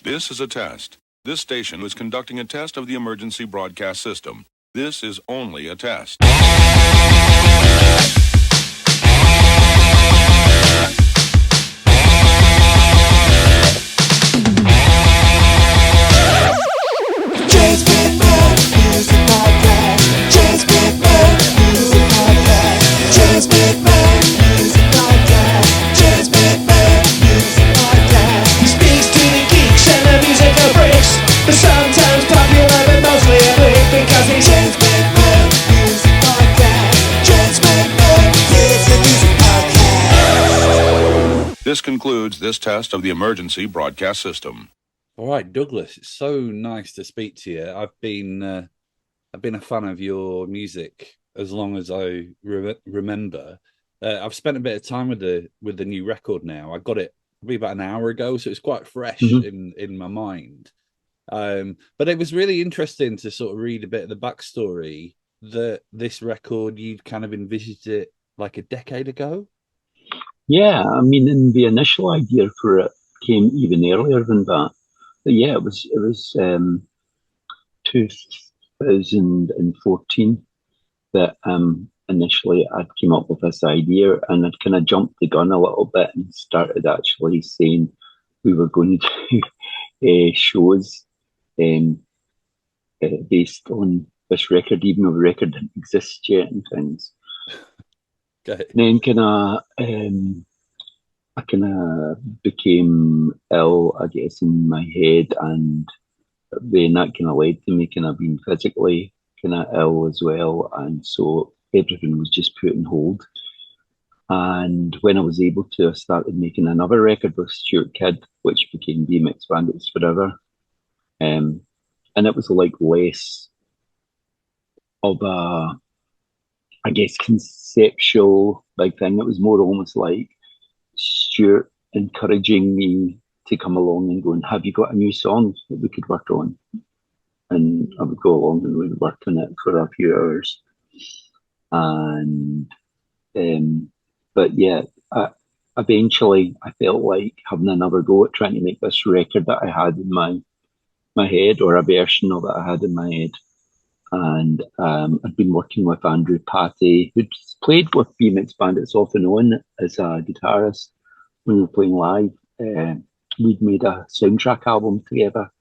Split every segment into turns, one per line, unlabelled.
This is a test. This station is conducting a test of the emergency broadcast system. This is only a test.
James McMahon Music Podcast. James McMahon Music Podcast. James McMahon Music Podcast. James McMahon Music Podcast. He speaks to the geeks and the musical freaks, but sometimes popular but mostly a freak because he's James McMahon Music Podcast. James McMahon Music Podcast.
This concludes this test of the emergency broadcast system.
All right, Douglas, it's so nice to speak to you. I've been a fan of your music as long as I remember. I've spent a bit of time with the new record now. I got it probably about an hour ago, so it's quite fresh in my mind. But it was really interesting to sort of read a bit of the backstory that this record, you'd kind of envisaged it like a decade ago.
Yeah, I mean, and the initial idea for it came even earlier than that. But yeah, it was 2014 that initially I'd came up with this idea, and I'd kind of jumped the gun a little bit and started actually saying we were going to do shows based on this record, even though the record didn't exist yet and things.
Okay.
Then I kind of became ill, I guess, in my head, and then that kind of led to me kind of being physically kind of ill as well, and so everything was just put on hold. And when I was able to, I started making another record with Stewart, which became BMX Bandits forever, and it was like less of a, I guess, conceptual like thing. It was more almost like Stewart encouraging me to come along and going, have you got a new song that we could work on? And I would go along and we'd work on it for a few hours. And but yeah, eventually I felt like having another go at trying to make this record that I had in my head, or a version of it I had in my head. And I'd been working with Andrew Patty, who'd played with BMX Bandits off and on as a guitarist when we were playing live. We'd made a soundtrack album together.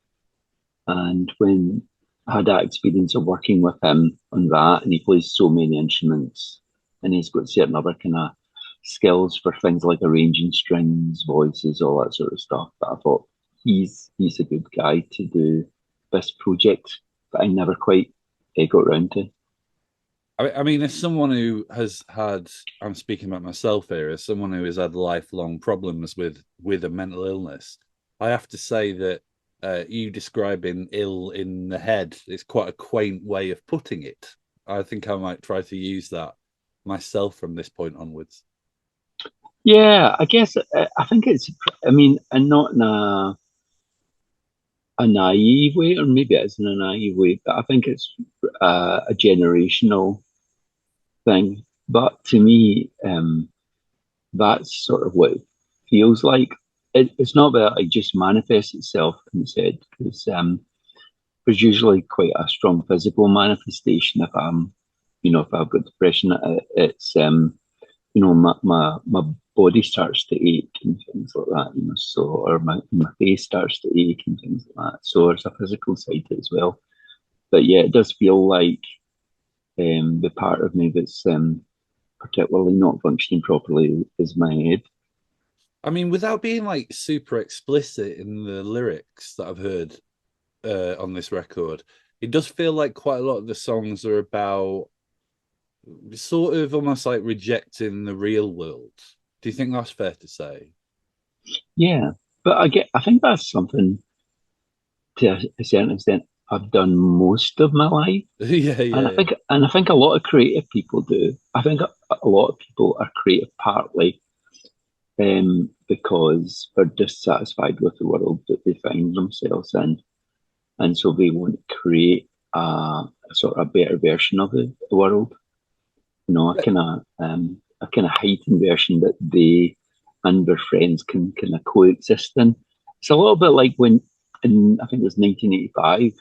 And when I had that experience of working with him on that, and he plays so many instruments, and he's got certain other kind of skills for things like arranging strings, voices, all that sort of stuff, that I thought he's a good guy to do this project that I never quite got round to.
I mean, as someone who has had, I'm speaking about myself here, as someone who has had lifelong problems with a mental illness, I have to say that you describing ill in the head is quite a quaint way of putting it. I think I might try to use that myself from this point onwards.
Yeah, I guess I think it's, I mean, and not in a naive way, or maybe it is in a naive way, but I think it's a generational thing. But to me, that's sort of what it feels like. It's not that it just manifests itself in the head, because there's usually quite a strong physical manifestation if if I've got depression. It's my body starts to ache and things like that, so, or my face starts to ache and things like that. So there's a physical side to it as well. But yeah, it does feel like the part of me that's particularly not functioning properly is my head.
I mean, without being like super explicit in the lyrics that I've heard on this record, it does feel like quite a lot of the songs are about sort of almost like rejecting the real world. Do you think that's fair to say?
Yeah, but I think that's something to a certain extent I've done most of my life.
yeah.
And I think a lot of creative people do. I think a lot of people are creative partly because they're dissatisfied with the world that they find themselves in, and so they want to create a sort of better version of the world. A kind of heightened version that they and their friends can kind of coexist in. It's a little bit like when in I think it was 1985.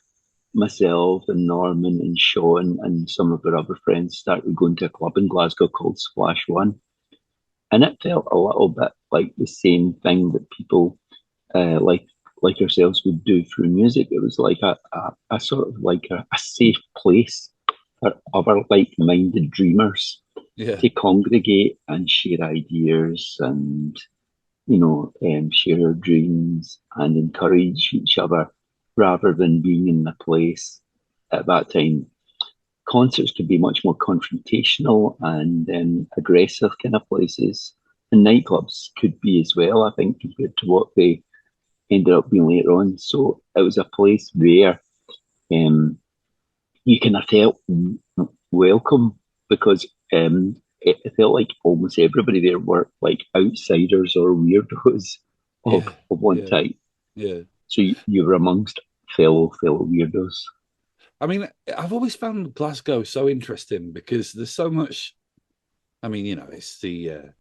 Myself and Norman and Sean and some of our other friends started going to a club in Glasgow called Splash One, and it felt a little bit like the same thing that people like ourselves would do through music. It was like a sort of like a safe place for other like-minded dreamers
Yeah.
to congregate and share ideas and share our dreams and encourage each other rather than being in a place at that time. Concerts could be much more confrontational and aggressive kind of places, and nightclubs could be as well, I think, compared to what they ended up being later on. So it was a place where you kind of felt welcome because it felt like almost everybody there were like outsiders or weirdos of one
Yeah.
type.
Yeah.
So you were amongst fellow weirdos.
I mean, I've always found Glasgow so interesting because there's so much. I mean, it's the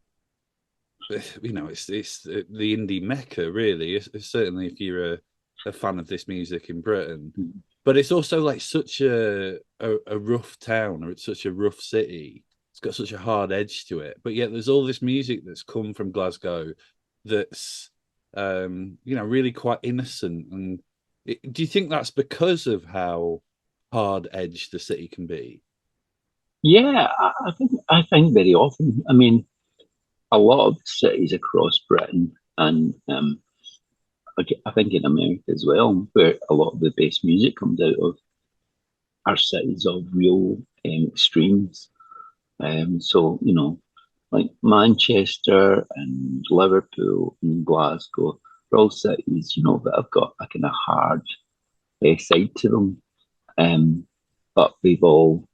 it's the indie mecca, really. It's certainly if you're a fan of this music in Britain, but it's also like such a rough town, or it's such a rough city. It's got such a hard edge to it, but yet there's all this music that's come from Glasgow that's really quite innocent. And do you think that's because of how hard edged the city can be?
Yeah, I think very often. I mean, a lot of cities across Britain and I think in America as well, where a lot of the best music comes out of, are cities of real extremes. So like Manchester and Liverpool and Glasgow, are all cities that have got a kind of hard side to them. But they've all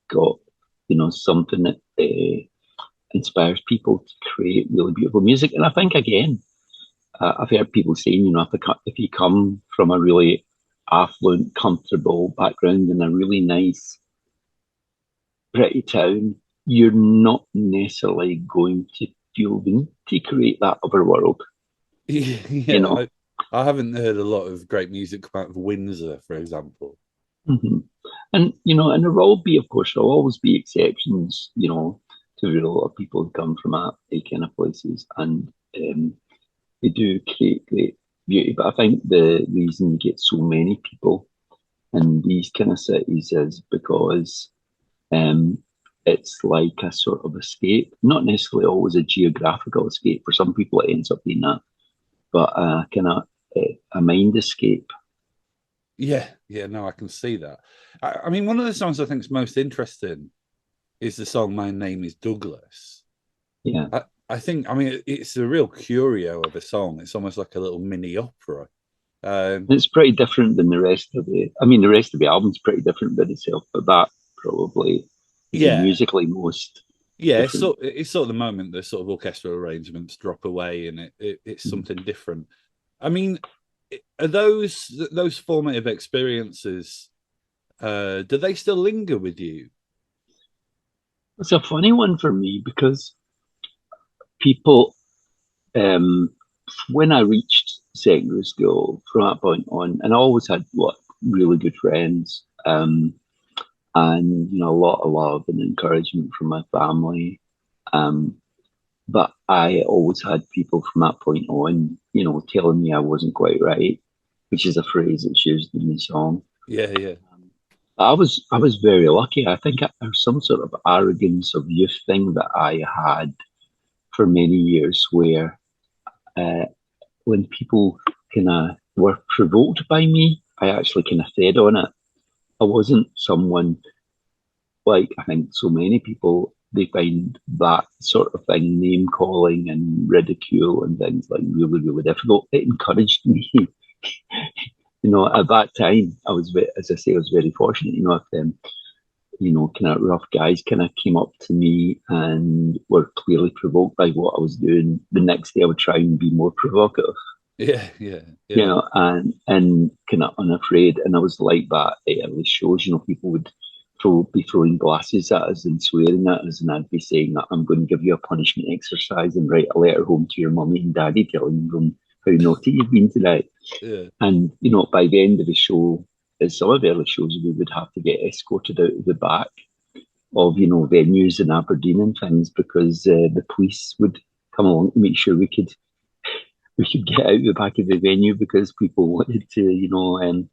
got something that inspires people to create really beautiful music. And I think again, I've heard people saying, if you come from a really affluent, comfortable background in a really nice, pretty town, you're not necessarily going to feel the need to create that other world.
Yeah, I haven't heard a lot of great music come out of Windsor, for example.
Mm-hmm. And and there will be, of course, there'll always be exceptions, to a lot of people who come from a kind of places, and they do create great beauty. But I think the reason you get so many people in these kind of cities is because it's like a sort of escape, not necessarily always a geographical escape. For some people, it ends up being that, but kind of a mind escape.
Yeah, no, I can see that. I mean, one of the songs I think is most interesting is the song "My Name Is Douglas."
Yeah.
I think, I mean, it's a real curio of a song. It's almost like a little mini opera.
It's pretty different than the rest of the. I mean, the rest of the album's pretty different by itself, but that probably is the musically most.
Yeah,
different.
it's sort of the moment the sort of orchestral arrangements drop away, and it's something different. I mean, are those formative experiences? Do they still linger with you?
It's a funny one for me because people, when I reached secondary school, from that point on, and I always had really good friends, and a lot of love and encouragement from my family. But I always had people from that point on, telling me I wasn't quite right, which is a phrase that's used in the song.
Yeah.
I was very lucky. I think there's some sort of arrogance of youth thing that I had for many years, where when people kind of were provoked by me, I actually kind of fed on it. I wasn't someone like I think so many people. They find that sort of thing, name calling and ridicule and things like really, really difficult. It encouraged me. At that time, as I say, I was very fortunate. If them, kind of rough guys kind of came up to me and were clearly provoked by what I was doing, the next day I would try and be more provocative.
Yeah.
And kind of unafraid. And I was like that at early shows. People would be throwing glasses at us and swearing at us, and I'd be saying that I'm going to give you a punishment exercise and write a letter home to your mummy and daddy telling them how naughty you've been today.
Yeah.
And, by the end of the show, at some of the early shows, we would have to get escorted out of the back of, venues in Aberdeen and things because the police would come along to make sure we could get out the back of the venue because people wanted to,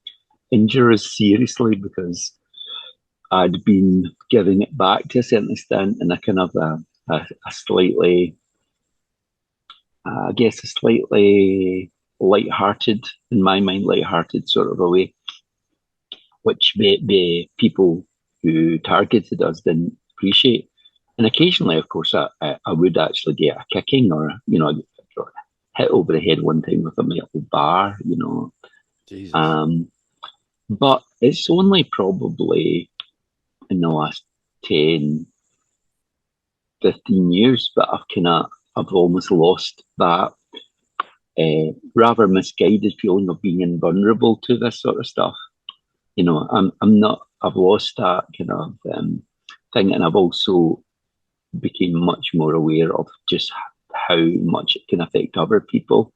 injure us seriously because I'd been giving it back to a certain extent in a kind of a slightly, I guess, a slightly light-hearted, in my mind, light-hearted sort of a way, which the people who targeted us didn't appreciate. And occasionally, of course, I would actually get a kicking or, hit over the head one time with a metal bar,
Jesus.
But it's only probably in the last 10, 15 years that I've almost lost that rather misguided feeling of being invulnerable to this sort of stuff. I've lost that kind of thing, and I've also became much more aware of just how much it can affect other people.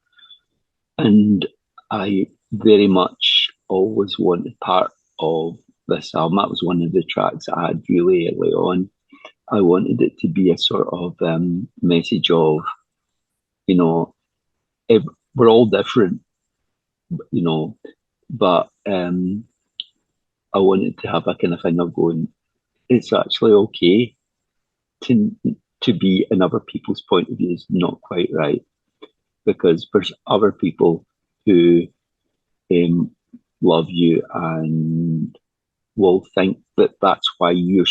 And I very much always wanted part of this album. That was one of the tracks I had really early on. I wanted it to be a sort of message of, we're all different, but I wanted to have a kind of thing of going, it's actually okay to be in other people's point of view is not quite right, because there's other people who love you and will think that that's why you're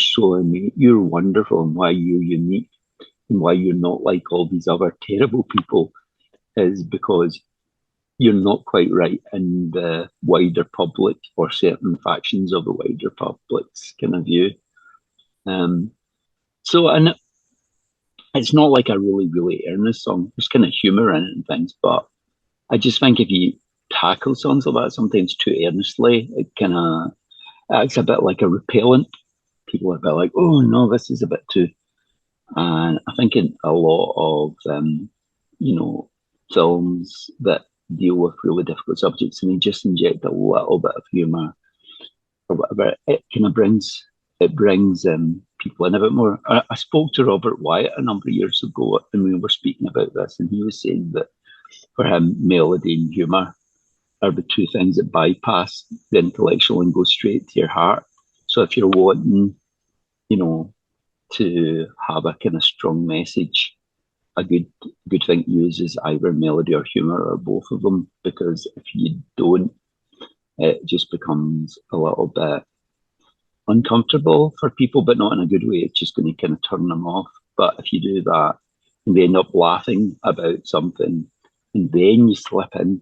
you're wonderful and why you're unique and why you're not like all these other terrible people is because you're not quite right in the wider public or certain factions of the wider public's kind of view. And it's not like a really, really earnest song. There's kind of humour in it and things, but I just think if you tackle songs like that sometimes too earnestly, it kind of acts a bit like a repellent. People are a bit like, oh no, this is a bit too. And I think in a lot of, films that deal with really difficult subjects and they just inject a little bit of humour or whatever, it kind of brings people in a bit more. I spoke to Robert Wyatt a number of years ago and we were speaking about this, and he was saying that for him, melody and humour are the two things that bypass the intellectual and go straight to your heart. So if you're wanting, to have a kind of strong message, a good thing to use is either melody or humour or both of them, because if you don't, it just becomes a little bit uncomfortable for people, but not in a good way. It's just going to kind of turn them off. But if you do that and they end up laughing about something and then you slip in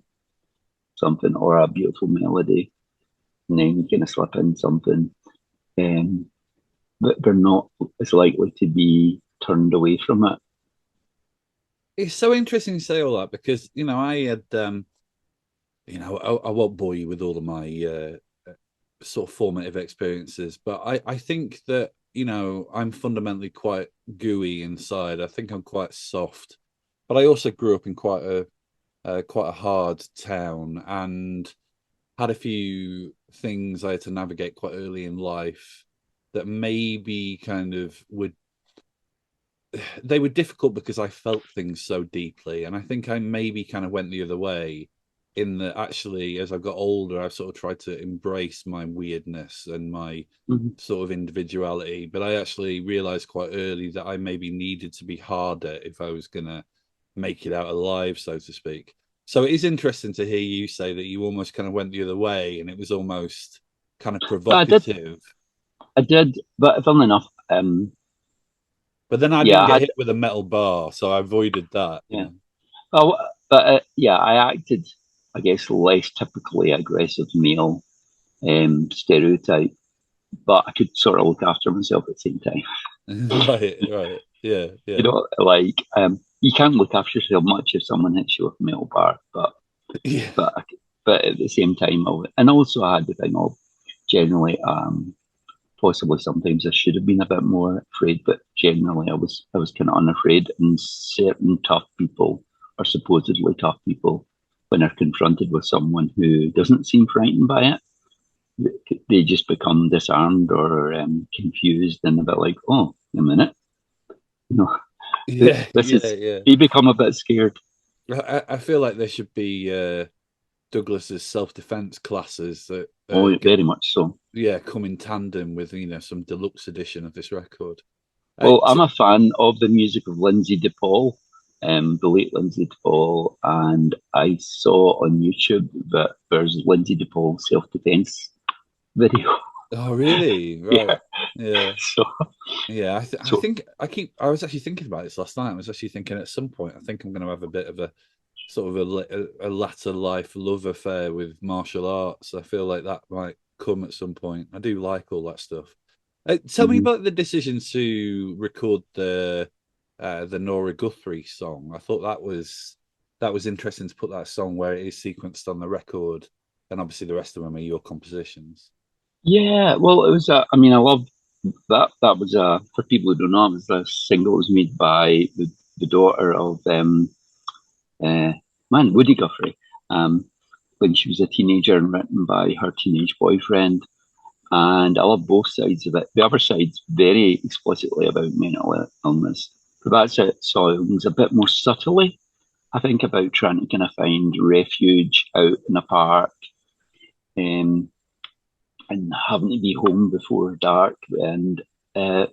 something or a beautiful melody and then you kind of slip in something, that they're not as likely to be turned away from it.
It's so interesting to say all that because, I had, I won't bore you with all of my sort of formative experiences, but I think that, I'm fundamentally quite gooey inside. I think I'm quite soft, but I also grew up in quite a hard town and had a few things I had to navigate quite early in life that maybe kind of they were difficult because I felt things so deeply. And I think I maybe kind of went the other way in that actually, as I've got older, I've sort of tried to embrace my weirdness and my sort of individuality. But I actually realized quite early that I maybe needed to be harder if I was going to make it out alive, so to speak. So it is interesting to hear you say that you almost kind of went the other way and it was almost kind of provocative.
I did, but funnily enough,
but then I didn't get hit with a metal bar, so I avoided that.
Yeah. Well, but I acted, I guess, less typically aggressive male stereotype, but I could sort of look after myself at the same time.
Right. Yeah.
You can't look after yourself much if someone hits you with a metal bar, but
yeah.
but at the same time, and also I had the thing of generally, possibly sometimes I should have been a bit more afraid, but generally I was kind of unafraid. And certain tough people, or supposedly tough people, when they're confronted with someone who doesn't seem frightened by it, they just become disarmed or confused and a bit like, oh, a minute, you know,
Yeah,
this
yeah,
is,
yeah.
they become a bit scared.
I feel like there should be Douglas's self-defense classes that
Oh, very much so.
come in tandem with some deluxe edition of this record.
Well, I'm a fan of the music of Lindsay DePaul, the late Lindsay DePaul, and I saw on YouTube that there's Lindsay DePaul self-defense video.
Oh, really? Right. Yeah.
So,
Yeah.
so
I was actually thinking about this last night. I was actually thinking at some point, I think I'm going to have a bit of a sort of a latter life love affair with martial arts. I feel like that might come at some point. I do like all that stuff. Tell me about the decision to record the Nora Guthrie song. I thought that was interesting to put that song where it is sequenced on the record, and obviously the rest of them are your compositions.
yeah, well, it was. I mean, I love that. That was for people who don't know, it was a single. It was made by the daughter of Woody Guthrie, when she was a teenager, and written by her teenage boyfriend. And I love both sides of it. The other side's very explicitly about mental illness, but that song's a bit more subtly, I think, about trying to kind of find refuge out in a park, and having to be home before dark. And the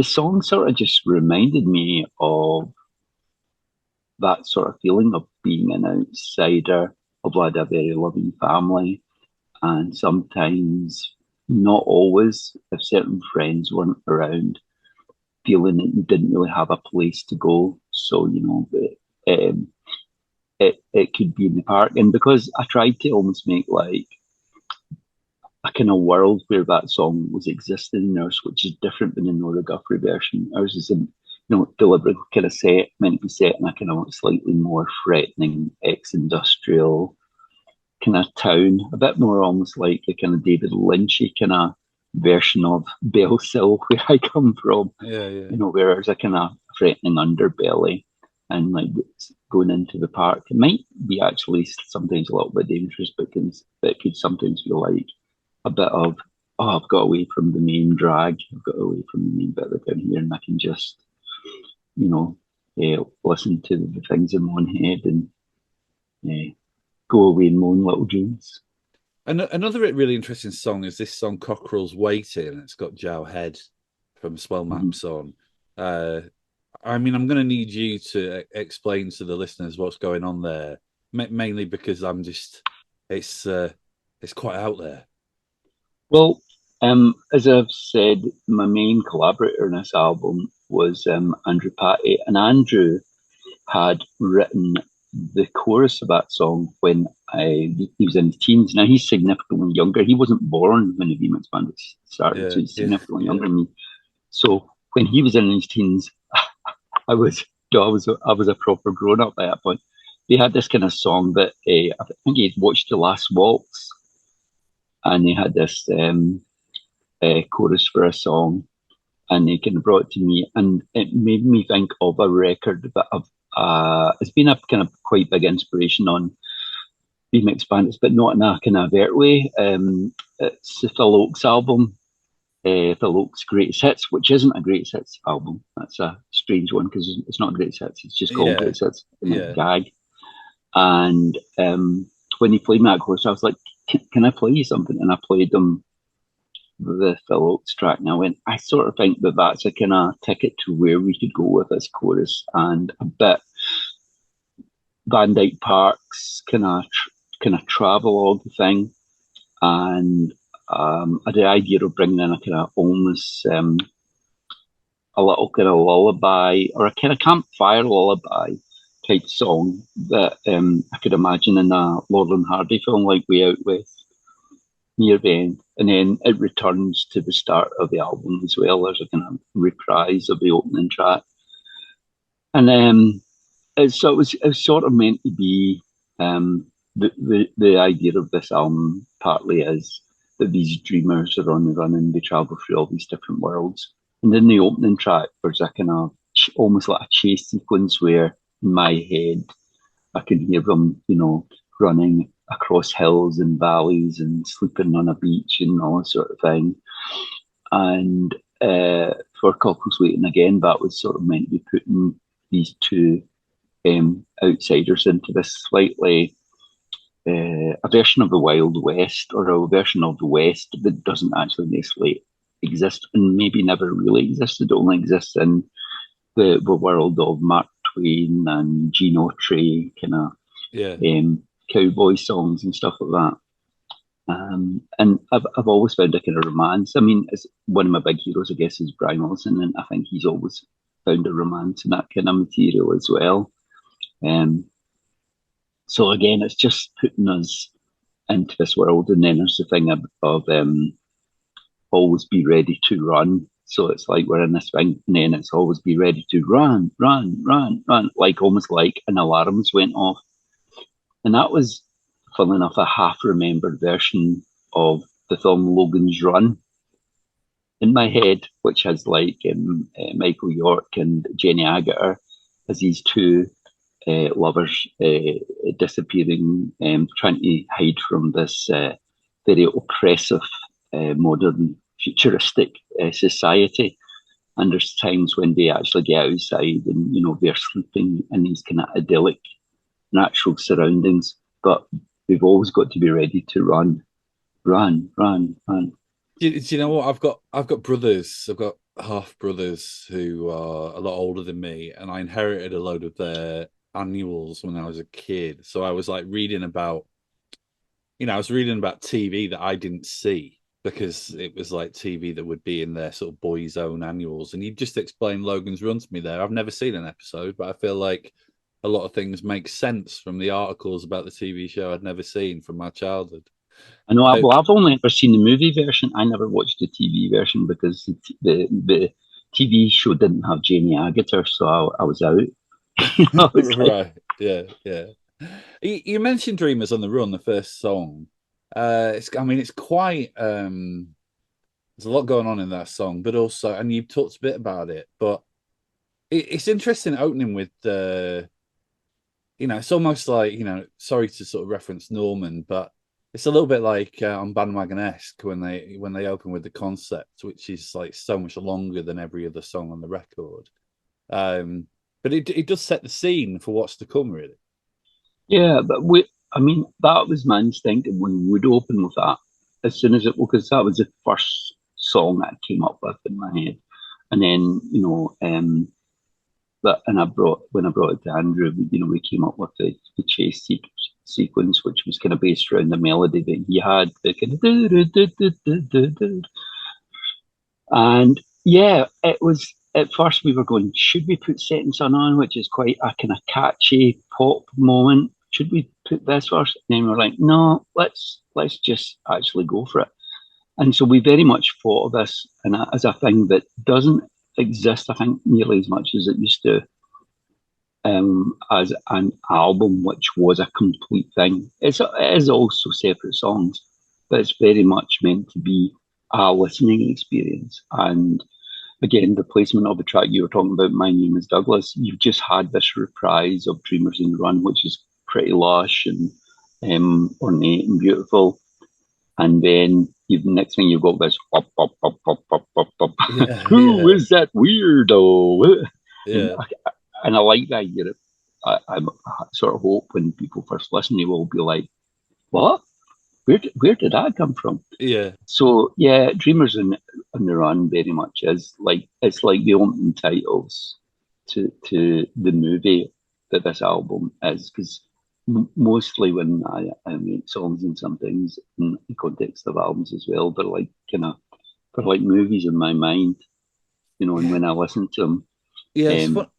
song sort of just reminded me of that sort of feeling of being an outsider, of had a very loving family, and sometimes, not always, if certain friends weren't around, feeling that you didn't really have a place to go. So, it could be in the park. And because I tried to almost make like a kind of world where that song was existing in ours, which is different than the Nora Guthrie version. Ours is deliberately kind of meant to be set in a kind of slightly more threatening ex-industrial kind of town, a bit more almost like a kind of David Lynchy kind of version of Bellsill, where I come from.
Yeah, yeah.
Where there's a kind of threatening underbelly, and like going into the park, it might be actually sometimes a little bit dangerous, but it could sometimes feel like a bit of, oh, I've got away from the main drag, I've got away from the main bit of the town here, and I can just, listen to the things in my own head and go away and moan little dreams.
And another really interesting song is this song "Cockerel's Waiting." It's got Joe Head from Swell Maps on. I mean, I'm going to need you to explain to the listeners what's going on there, mainly because it's quite out there.
Well, as I've said, my main collaborator in this album was Andrew Patty, and Andrew had written the chorus of that song when he was in his teens. Now, he's significantly younger. He wasn't born when the BMX Bandits started, so he's significantly younger than me. So when he was in his teens, I was a proper grown up by that point. They had this kind of song that I think he'd watched The Last Waltz, and they had this chorus for a song, and they kind of brought it to me, and it made me think of a record that it's been a kind of quite big inspiration on BMX Bandits, but not in a kind of overt way. It's the Phil Oakes album, Phil Oakes Greatest Hits, which isn't a Greatest Hits album. That's a strange one because it's not Greatest Hits, it's just called Greatest Hits. Gag. And when he played me that chorus, I was like, can I play you something? And I played them the Phil Oakes track, and I sort of think that that's a kind of ticket to where we could go with this chorus, and a bit Van Dyke Park's kind of travelogue thing, and the idea of bringing in a kind of almost a little kind of lullaby or a kind of campfire lullaby type song that I could imagine in a Laurel and Hardy film like Way Out West near the end, and then it returns to the start of the album as well. There's a kind of reprise of the opening track, and so it was sort of meant to be the idea of this album partly is that these dreamers are on the run and they travel through all these different worlds. And in the opening track, there's a kind of almost like a chase sequence where in my head I can hear them, running across hills and valleys and sleeping on a beach and all that sort of thing. And for Cockles Waiting again, that was sort of meant to be putting these two outsiders into this slightly a version of the Wild West, or a version of the West that doesn't actually necessarily exist, and maybe never really existed. It only exists in the world of Mark Twain and Gene Autry, kind of cowboy songs and stuff like that. And I've always found a kind of romance. I mean, it's one of my big heroes, I guess, is Brian Wilson, and I think he's always found a romance in that kind of material as well. So again, it's just putting us into this world, and then there's the thing of always be ready to run. So it's like we're in this thing, and then it's always be ready to run, run, run, run, like almost like an alarms went off. And that was, funnily enough, a half-remembered version of the film Logan's Run in my head, which has like Michael York and Jenny Agutter as these two lovers disappearing, trying to hide from this very oppressive, modern, futuristic society. And there's times when they actually get outside and, they're sleeping in these kind of idyllic, natural surroundings. But we've always got to be ready to run, run, run, run.
Do you know what? I've got brothers. I've got half brothers who are a lot older than me, and I inherited a load of their annuals when I was a kid. So I was like reading about, I was reading about TV that I didn't see, because it was like TV that would be in their sort of boys' own annuals. And you just explained Logan's Run to me there. I've never seen an episode, but I feel like a lot of things make sense from the articles about the TV show I'd never seen from my childhood.
I know. Well, I've only ever seen the movie version. I never watched the TV version because the TV show didn't have Jamie Agutter, so I was out.
Right. Yeah. You mentioned Dreamers on the Run, the first song. It's quite there's a lot going on in that song, but also, and you've talked a bit about it, but it's interesting opening with it's almost like, sorry to sort of reference Norman, but it's a little bit like on Bandwagon-esque when they open with the concept, which is like so much longer than every other song on the record. But it does set the scene for what's to come, really.
Yeah, but that was my instinct, and we would open with that as soon as because that was the first song that I came up with in my head. And then, when I brought it to Andrew, we came up with the chase sequence, which was kind of based around the melody that he had, the kind of and yeah, it was. At first, we were going, should we put Setting Sun On, which is quite a kind of catchy pop moment? Should we put this first? And then we were like, no, let's just actually go for it. And so we very much thought of this as a thing that doesn't exist, I think, nearly as much as it used to, as an album, which was a complete thing. It is also separate songs, but it's very much meant to be a listening experience. And again, the placement of the track you were talking about, My Name is Douglas, you've just had this reprise of Dreamers on the Run, which is pretty lush and ornate and beautiful. And then the next thing you've got this up, up, up, up, up, up, up. Who is that weirdo? Yeah. And I like that idea. I sort of hope when people first listen, they will be like, what? Where did that come from?
Yeah.
So yeah, Dreamers on the Run very much is like, it's like the opening titles to the movie that this album is, because mostly when I make songs and some things in the context of albums as well, they're like movies in my mind, and when I listen to them.
Yeah,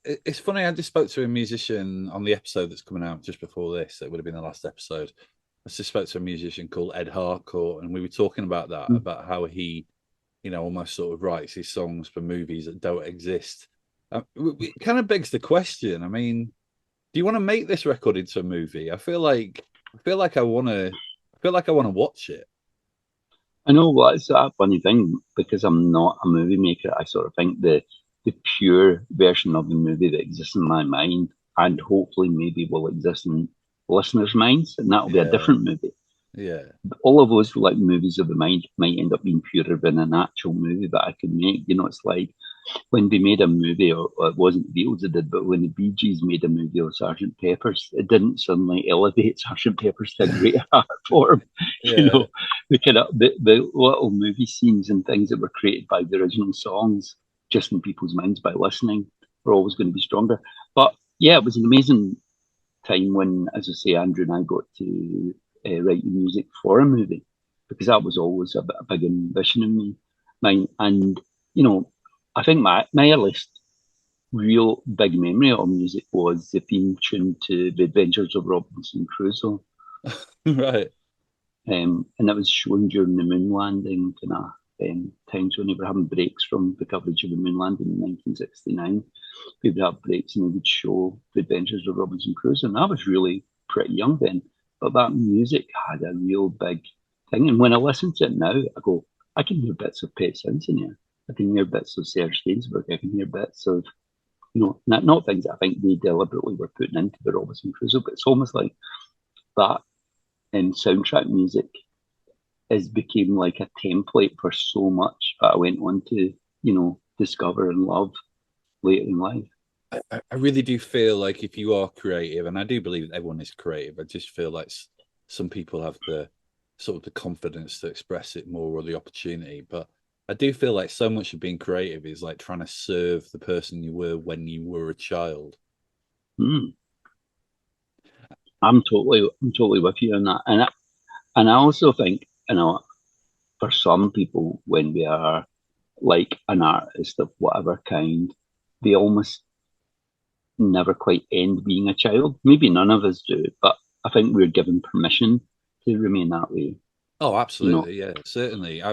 it's funny. I just spoke to a musician on the episode that's coming out just before this. It would have been the last episode. I just spoke to a musician called Ed Harcourt, and we were talking about that, about how he, almost sort of writes his songs for movies that don't exist. It kind of begs the question. I mean, do you want to make this record into a movie? I feel like I want to watch it.
I know, well, it's a funny thing, because I'm not a movie maker. I sort of think the pure version of the movie that exists in my mind, and hopefully maybe will exist in listeners' minds, and that'll be a
Yeah,
different movie.
yeah,
All of those like movies of the mind might end up being purer than an actual movie that I could make. You know, it's like when they made a movie, or it wasn't the Beatles that did, but when the Bee Gees made a movie of Sergeant Pepper's, it didn't suddenly elevate Sergeant Pepper's to a great art form. You
yeah.
know, the little movie scenes and things that were created by the original songs, just in people's minds by listening, were always going to be stronger. But yeah, it was an amazing time when, as I say, Andrew and I got to write the music for a movie, because that was always a big ambition in me. And you know, I think my earliest real big memory of music was the theme tune to The Adventures of Robinson Crusoe.
Right.
And that was shown during the moon landing kind of times when they were having breaks from the coverage of the moon landing in 1969. We would have breaks and they would show The Adventures of Robinson Crusoe. And I was really pretty young then, but that music had a real big thing. And when I listen to it now, I go, I can hear bits of Pet Sounds in here. I can hear bits of Serge Gainsbourg. I can hear bits of, you know, not things that I think they deliberately were putting into the Robinson Crusoe, but it's almost like that soundtrack music has became like a template for so much that I went on to, you know, discover and love later in life.
I really do feel like if you are creative, and I do believe that everyone is creative, I just feel like some people have the sort of the confidence to express it more or the opportunity. But I do feel like so much of being creative is like trying to serve the person you were when you were a child.
Mm. I'm totally with you on that, and I also think, you know, for some people, when we are like an artist of whatever kind, they almost never quite end being a child. Maybe none of us do, but I think we're given permission to remain that way.
Oh,
You know,
absolutely. Yeah, certainly.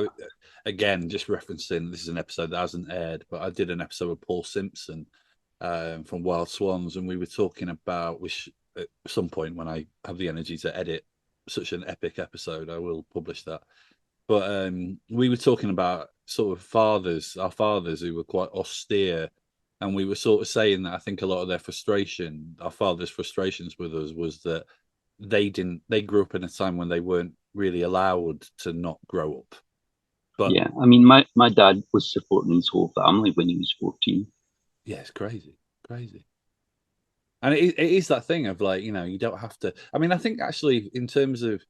Again, just referencing this is an episode that hasn't aired, but I did an episode with Paul Simpson from Wild Swans, and we were talking about which at some point when I have the energy to edit such an epic episode, I will publish that. But we were talking about sort of fathers, our fathers who were quite austere, and we were sort of saying that I think a lot of their frustration, our fathers' frustrations with us, was that they grew up in a time when they weren't really allowed to not grow up. But
yeah. I mean, my dad was supporting his whole family when he was 14.
yeah, it's crazy, crazy. And it is that thing of like, you know, you don't have to. I mean, I think actually, in terms of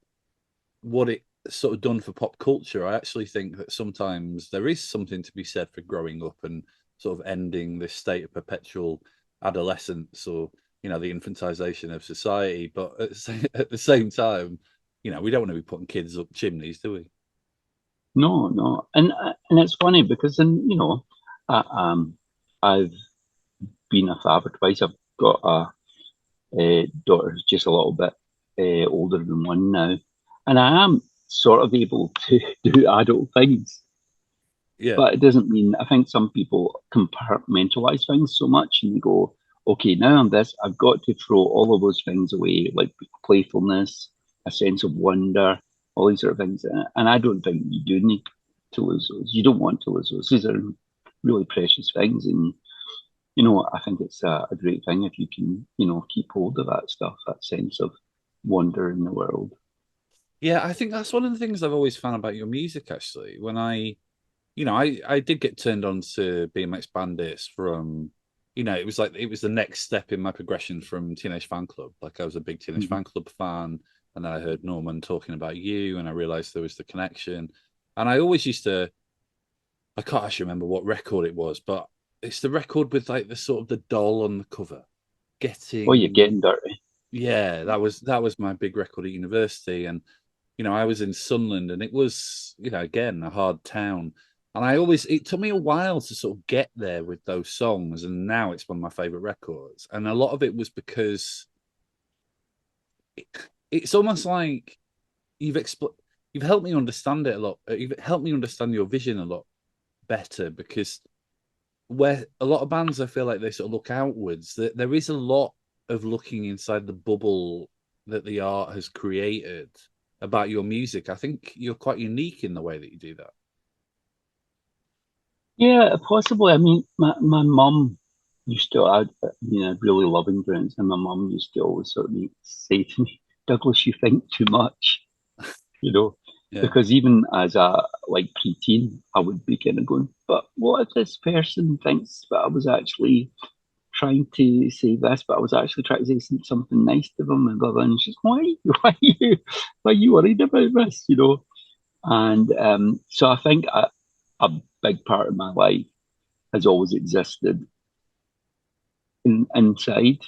what it sort of done for pop culture, I actually think that sometimes there is something to be said for growing up and sort of ending this state of perpetual adolescence or, you know, the infantization of society. But at the same time, you know, we don't want to be putting kids up chimneys, do we?
No, no, and it's funny because, and you know, I've been a father twice. I've got a daughter who's just a little bit older than one now, and I am sort of able to do adult things.
Yeah.
But it doesn't mean, I think some people compartmentalize things so much and they go, okay, now I'm this, I've got to throw all of those things away, like playfulness, a sense of wonder, all these sort of things. And I don't think you do need to lose those. You don't want to lose those. These are really precious things. And, you know, I think it's a great thing if you can, you know, keep hold of that stuff, that sense of wonder in the world.
Yeah, I think that's one of the things I've always found about your music, actually. When you know, I did get turned on to BMX Bandits from, you know, it was like it was the next step in my progression from Teenage Fan Club. Like I was a big Teenage
Mhm.
Fan Club fan, and then I heard Norman talking about you, and I realized there was the connection. And I always used to, I can't actually remember what record it was, but it's the record with like the sort of the doll on the cover.
Oh, you're
Getting,
getting dirty.
yeah, that was my big record at university, and you know, I was in Sunderland and it was, you know, again, a hard town. And it took me a while to sort of get there with those songs. And now it's one of my favorite records. And a lot of it was because it, it's almost like you've you've helped me understand it a lot. You've helped me understand your vision a lot better because where a lot of bands, I feel like they sort of look outwards, that there is a lot of looking inside the bubble that the art has created about your music. I think you're quite unique in the way that you do that.
Yeah, possibly. I mean, my mum. used to, I really loving drinks, and my mum used to always sort of say to me, Douglas, you think too much, you know,
Yeah.
because even as a like preteen, I would be kind of going, but what if this person thinks that I was actually trying to say this, but I was actually trying to say something nice to them and blah blah. And she's, why are you worried about this, you know? And so I think a big part of my life has always existed inside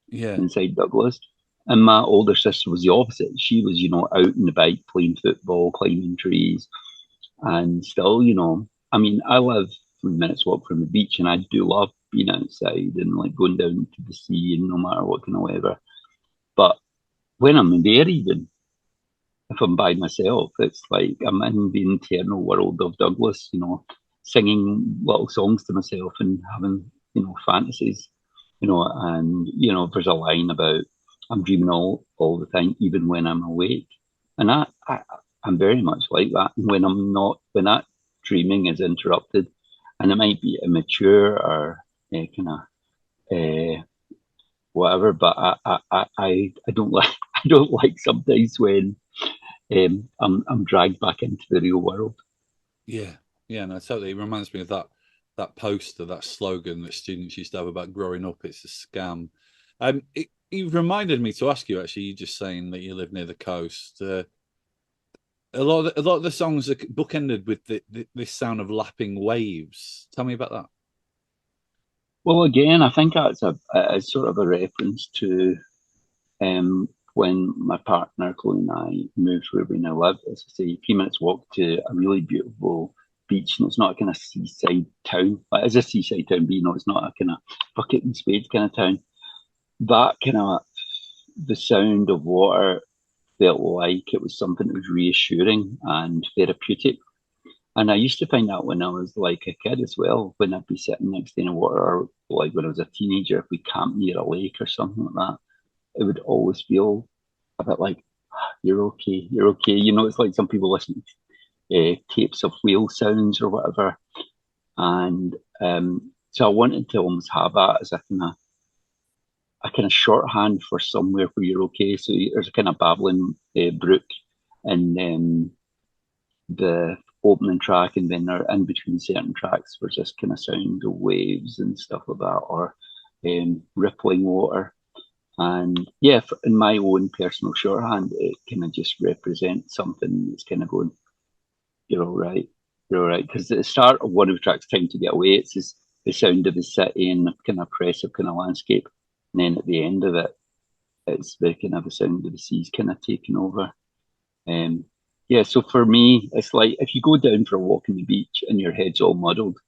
Yeah.
inside Douglas. And my older sister was the opposite. She was, out on the bike playing football, climbing trees, and still, I mean, I live 3 minutes walk from the beach, and I do love being outside and like going down to the sea, and no matter what kind of weather. But when I'm there, even if I'm by myself, it's like I'm in the internal world of Douglas, singing little songs to myself and having, fantasies, and, there's a line about I'm dreaming all the time, even when I'm awake. And I'm very much like that. When I'm not, when that dreaming is interrupted, and it might be immature or kind of whatever, but I don't like I don't like sometimes when I'm dragged back into the real world.
Yeah. Yeah. No, totally. It reminds me of that poster, that slogan that students used to have about growing up. It's a scam. It reminded me to ask you, actually, you just saying that you live near the coast. A lot of the songs are bookended with this sound of lapping waves. Tell me about that.
Well, again, I think that's a sort of a reference to when my partner Chloe and I moved where we now live. As I say, 3 minutes walk to a really beautiful beach, and it's not a kind of seaside town. Like, it's a seaside town, but it's not a kind of bucket and spades kind of town. That kind of the sound of water felt like it was something that was reassuring and therapeutic. And I used to find that when I was like a kid as well, when I'd be sitting next to the water, or like when I was a teenager, if we camped near a lake or something like that, it would always feel a bit like, you're okay, you're okay. It's like some people listen to tapes of whale sounds or whatever. And so I wanted to almost have that as a kind of shorthand for somewhere where you're okay. So there's a kind of babbling brook in the opening track, and then there in between certain tracks there's this kind of sound of waves and stuff like that, or rippling water. And yeah, in my own personal shorthand, it kind of just represents something that's kind of going, you're all right, you're all right. Because at the start of one of the tracks, Time to Get Away, it's the sound of the city and the kind of oppressive kind of landscape. And then at the end of it, it's the kind of the sound of the seas kind of taking over. Yeah, so for me, it's like if you go down for a walk on the beach and your head's all muddled,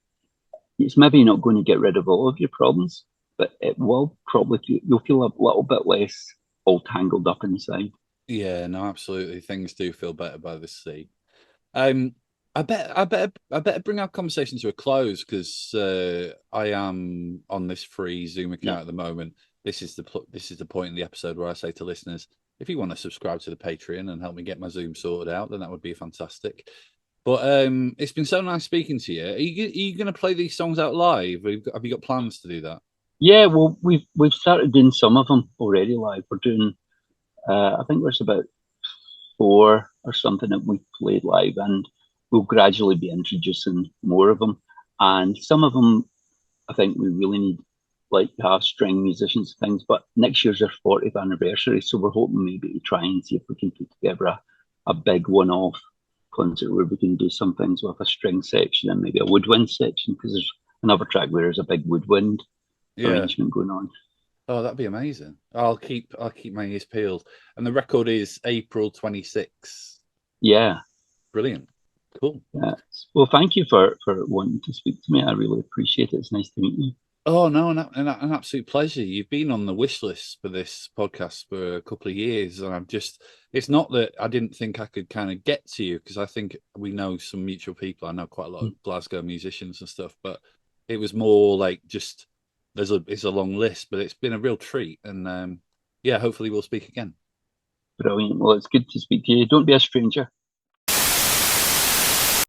it's maybe not going to get rid of all of your problems, but it will probably you'll feel a little bit less all tangled up inside.
Yeah, no, absolutely. Things do feel better by the sea. Um, I better bring our conversation to a close because I am on this free Zoom
Yeah,
account at the moment. This is the point in the episode where I say to listeners, if you want to subscribe to the Patreon and help me get my Zoom sorted out, then that would be fantastic. But it's been so nice speaking to you. Are you going to play these songs out live? Have you got plans to do that?
yeah. Well, we've started doing some of them already live. We're doing, I think there's about four or something that we've played live, and we'll gradually be introducing more of them. And some of them I think we really need like to have string musicians and things. But next year's their 40th anniversary, so we're hoping maybe to try and see if we can put together a big one-off concert where we can do some things with a string section and maybe a woodwind section, because there's another track where there's a big woodwind
Yeah.
arrangement going on.
Oh, that'd be amazing. I'll keep my ears peeled. And the record is April 26th.
Yeah.
Brilliant. Cool.
Yeah. Well, thank you for wanting to speak to me. I really appreciate it. It's nice to meet you.
Oh no, an absolute pleasure. You've been on the wish list for this podcast for a couple of years, and it's not that I didn't think I could kind of get to you, because I think we know some mutual people. I know quite a lot of Glasgow musicians and stuff, but it was more like just it's a long list, but it's been a real treat. And yeah, hopefully we'll speak again.
Brilliant. Well, it's good to speak to you. Don't be a stranger.